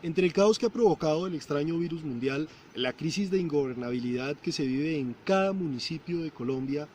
Entre el caos que ha provocado el extraño virus mundial, la crisis de ingobernabilidad que se vive en cada municipio de Colombia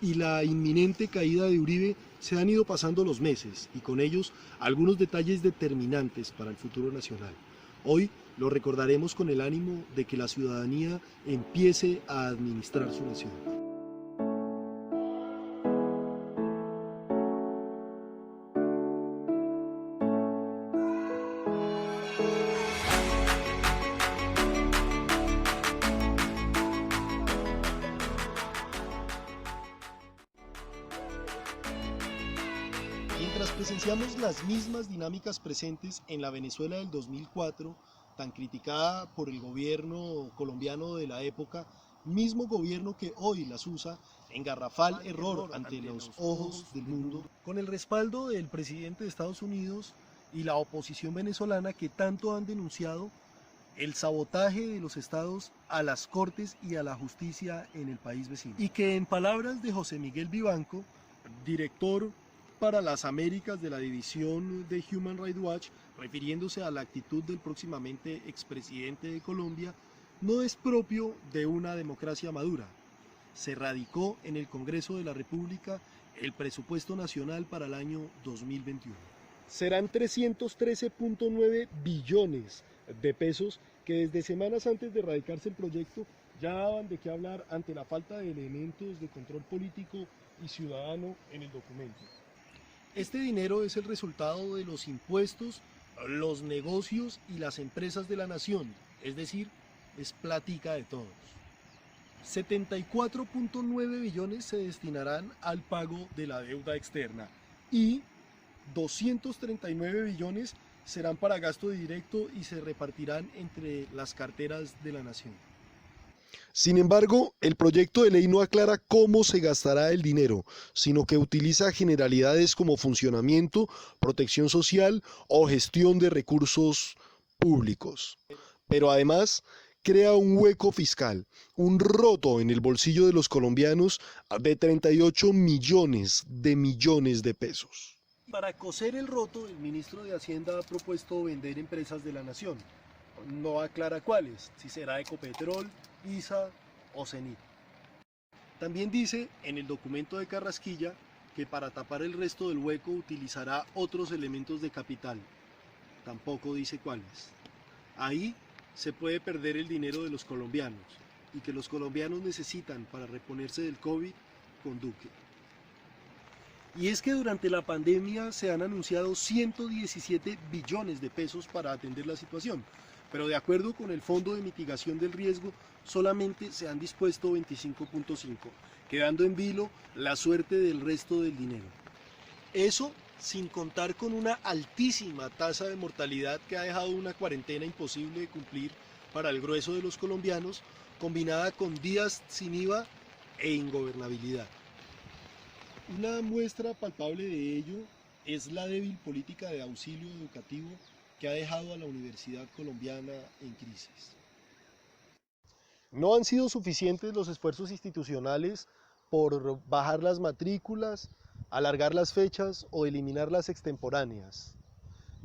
y la inminente caída de Uribe, se han ido pasando los meses y con ellos algunos detalles determinantes para el futuro nacional. Hoy lo recordaremos con el ánimo de que la ciudadanía empiece a administrar su nación. Mientras presenciamos las mismas dinámicas presentes en la Venezuela del 2004, tan criticada por el gobierno colombiano de la época, mismo gobierno que hoy las usa en garrafal error ante los ojos del mundo, con el respaldo del presidente de Estados Unidos y la oposición venezolana que tanto han denunciado el sabotaje de los estados a las cortes y a la justicia en el país vecino. Y que en palabras de José Miguel Vivanco, director para las Américas de la división de Human Rights Watch, refiriéndose a la actitud del próximamente expresidente de Colombia, no es propio de una democracia madura. Se radicó en el Congreso de la República el presupuesto nacional para el año 2021. Serán 313.9 billones de pesos que desde semanas antes de radicarse el proyecto ya daban de qué hablar ante la falta de elementos de control político y ciudadano en el documento. Este dinero es el resultado de los impuestos, los negocios y las empresas de la nación, es decir, es plática de todos. 74.9 billones se destinarán al pago de la deuda externa y 239 billones serán para gasto directo y se repartirán entre las carteras de la nación. Sin embargo, el proyecto de ley no aclara cómo se gastará el dinero, sino que utiliza generalidades como funcionamiento, protección social o gestión de recursos públicos. Pero además, crea un hueco fiscal, un roto en el bolsillo de los colombianos de 38 millones de pesos. Para coser el roto, el ministro de Hacienda ha propuesto vender empresas de la nación. No aclara cuáles, si será Ecopetrol, ISA o CENIT. También dice en el documento de Carrasquilla que para tapar el resto del hueco utilizará otros elementos de capital. Tampoco dice cuáles. Ahí se puede perder el dinero de los colombianos y que los colombianos necesitan para reponerse del COVID con Duque. Y es que durante la pandemia se han anunciado 117 billones de pesos para atender la situación, pero de acuerdo con el Fondo de Mitigación del Riesgo, solamente se han dispuesto 25.5, quedando en vilo la suerte del resto del dinero. Eso sin contar con una altísima tasa de mortalidad que ha dejado una cuarentena imposible de cumplir para el grueso de los colombianos, combinada con días sin IVA e ingobernabilidad. Una muestra palpable de ello es la débil política de auxilio educativo que ha dejado a la universidad colombiana en crisis. No han sido suficientes los esfuerzos institucionales por bajar las matrículas, alargar las fechas o eliminar las extemporáneas.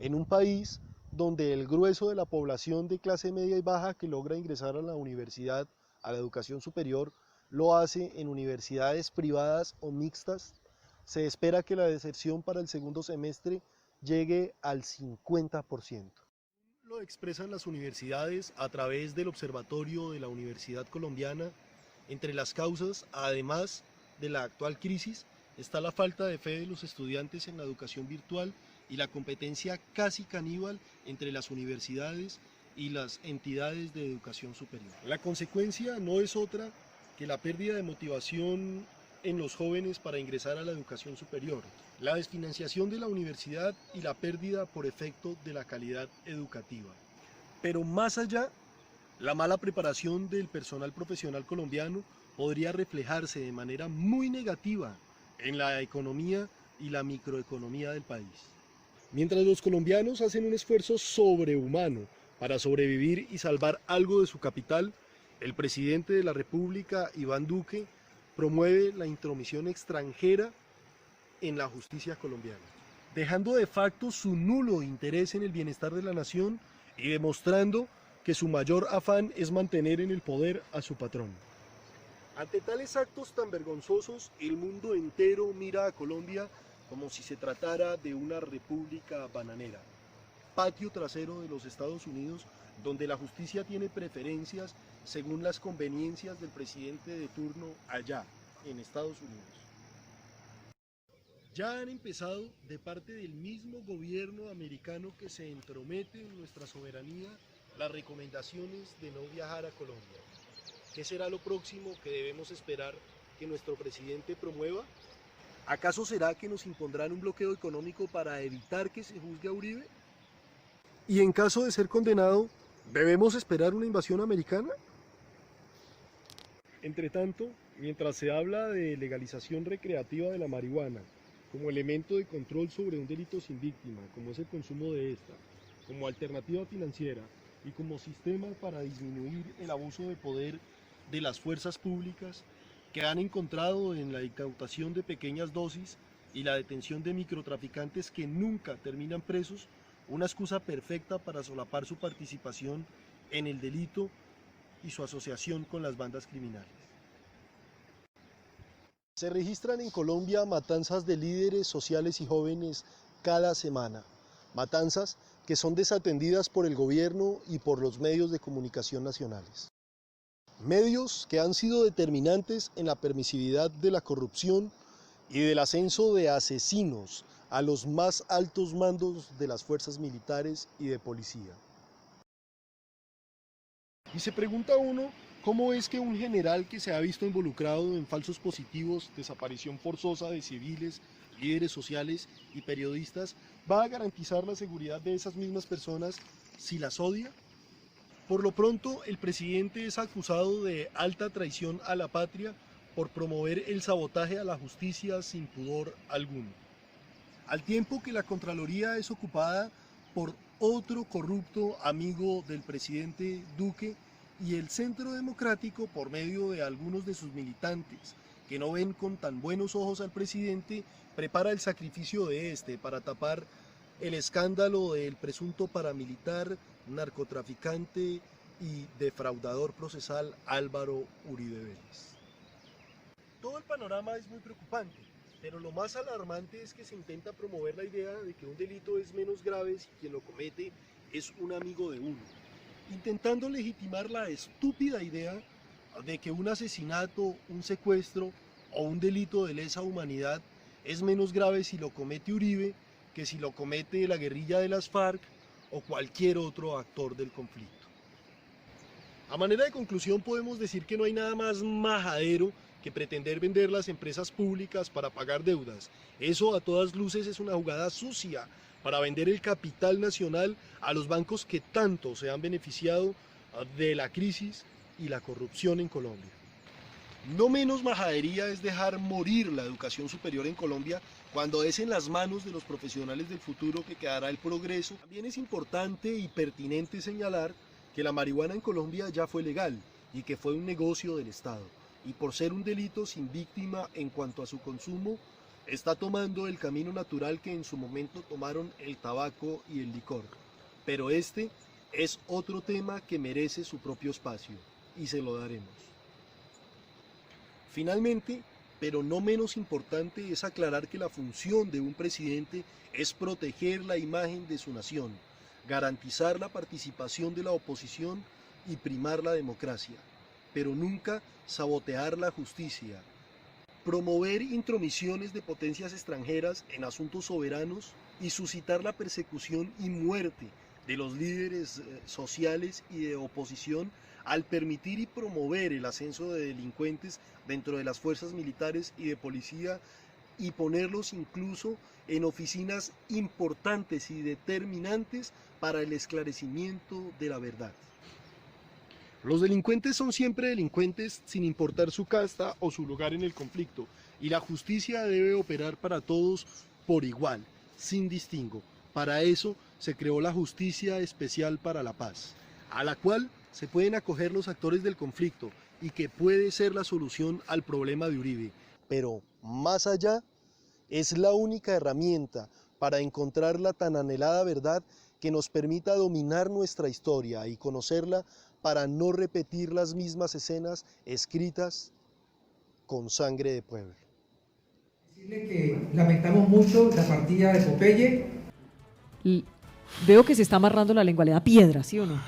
En un país donde el grueso de la población de clase media y baja que logra ingresar a la universidad, a la educación superior, lo hace en universidades privadas o mixtas, se espera que la deserción para el segundo semestre llegue al 50%. Lo expresan las universidades a través del Observatorio de la Universidad Colombiana. Entre las causas, además de la actual crisis, está la falta de fe de los estudiantes en la educación virtual y la competencia casi caníbal entre las universidades y las entidades de educación superior. La consecuencia no es otra que la pérdida de motivación en los jóvenes para ingresar a la educación superior, la desfinanciación de la universidad y la pérdida por efecto de la calidad educativa. Pero más allá, la mala preparación del personal profesional colombiano podría reflejarse de manera muy negativa en la economía y la microeconomía del país. Mientras los colombianos hacen un esfuerzo sobrehumano para sobrevivir y salvar algo de su capital, el presidente de la República, Iván Duque, promueve la intromisión extranjera en la justicia colombiana. Dejando de facto su nulo interés en el bienestar de la nación, y demostrando que su mayor afán es mantener en el poder a su patrón. Ante tales actos tan vergonzosos, el mundo entero mira a Colombia como si se tratara de una república bananera, patio trasero de los Estados Unidos, donde la justicia tiene preferencias según las conveniencias del presidente de turno allá, en Estados Unidos. Ya han empezado de parte del mismo gobierno americano que se entromete en nuestra soberanía las recomendaciones de no viajar a Colombia. ¿Qué será lo próximo que debemos esperar que nuestro presidente promueva? ¿Acaso será que nos impondrán un bloqueo económico para evitar que se juzgue a Uribe? Y en caso de ser condenado, ¿debemos esperar una invasión americana? Entre tanto, mientras se habla de legalización recreativa de la marihuana como elemento de control sobre un delito sin víctima, como es el consumo de esta, como alternativa financiera y como sistema para disminuir el abuso de poder de las fuerzas públicas que han encontrado en la incautación de pequeñas dosis y la detención de microtraficantes que nunca terminan presos, una excusa perfecta para solapar su participación en el delito y su asociación con las bandas criminales. Se registran en Colombia matanzas de líderes sociales y jóvenes cada semana, matanzas que son desatendidas por el gobierno y por los medios de comunicación nacionales. Medios que han sido determinantes en la permisividad de la corrupción y del ascenso de asesinos a los más altos mandos de las fuerzas militares y de policía. Y se pregunta uno, ¿cómo es que un general que se ha visto involucrado en falsos positivos, desaparición forzosa de civiles, líderes sociales y periodistas, va a garantizar la seguridad de esas mismas personas si las odia? Por lo pronto, el presidente es acusado de alta traición a la patria por promover el sabotaje a la justicia sin pudor alguno. Al tiempo que la Contraloría es ocupada por otro corrupto amigo del presidente Duque y el Centro Democrático, por medio de algunos de sus militantes que no ven con tan buenos ojos al presidente, prepara el sacrificio de este para tapar el escándalo del presunto paramilitar, narcotraficante y defraudador procesal Álvaro Uribe Vélez. Todo el panorama es muy preocupante, pero lo más alarmante es que se intenta promover la idea de que un delito es menos grave si quien lo comete es un amigo de uno, intentando legitimar la estúpida idea de que un asesinato, un secuestro o un delito de lesa humanidad es menos grave si lo comete Uribe que si lo comete la guerrilla de las FARC o cualquier otro actor del conflicto. A manera de conclusión podemos decir que no hay nada más majadero que pretender vender las empresas públicas para pagar deudas. Eso a todas luces es una jugada sucia para vender el capital nacional a los bancos que tanto se han beneficiado de la crisis y la corrupción en Colombia. No menos majadería es dejar morir la educación superior en Colombia cuando es en las manos de los profesionales del futuro que quedará el progreso. También es importante y pertinente señalar que la marihuana en Colombia ya fue legal y que fue un negocio del Estado. Y por ser un delito sin víctima en cuanto a su consumo, está tomando el camino natural que en su momento tomaron el tabaco y el licor. Pero este es otro tema que merece su propio espacio y se lo daremos. Finalmente, pero no menos importante, es aclarar que la función de un presidente es proteger la imagen de su nación, garantizar la participación de la oposición y primar la democracia, pero nunca sabotear la justicia, promover intromisiones de potencias extranjeras en asuntos soberanos y suscitar la persecución y muerte de los líderes sociales y de oposición al permitir y promover el ascenso de delincuentes dentro de las fuerzas militares y de policía y ponerlos incluso en oficinas importantes y determinantes para el esclarecimiento de la verdad. Los delincuentes son siempre delincuentes sin importar su casta o su lugar en el conflicto, y la justicia debe operar para todos por igual, sin distingo. Para eso se creó la Justicia Especial para la Paz, a la cual se pueden acoger los actores del conflicto y que puede ser la solución al problema de Uribe. Pero más allá, es la única herramienta para encontrar la tan anhelada verdad que nos permita dominar nuestra historia y conocerla para no repetir las mismas escenas escritas con sangre de pueblo. Decirle que lamentamos mucho la partida de Popeye. Veo que se está amarrando la lengua, le da piedra, ¿sí o no?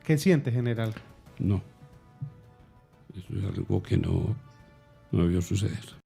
¿Qué siente, general? No. Eso es algo que no debió suceder.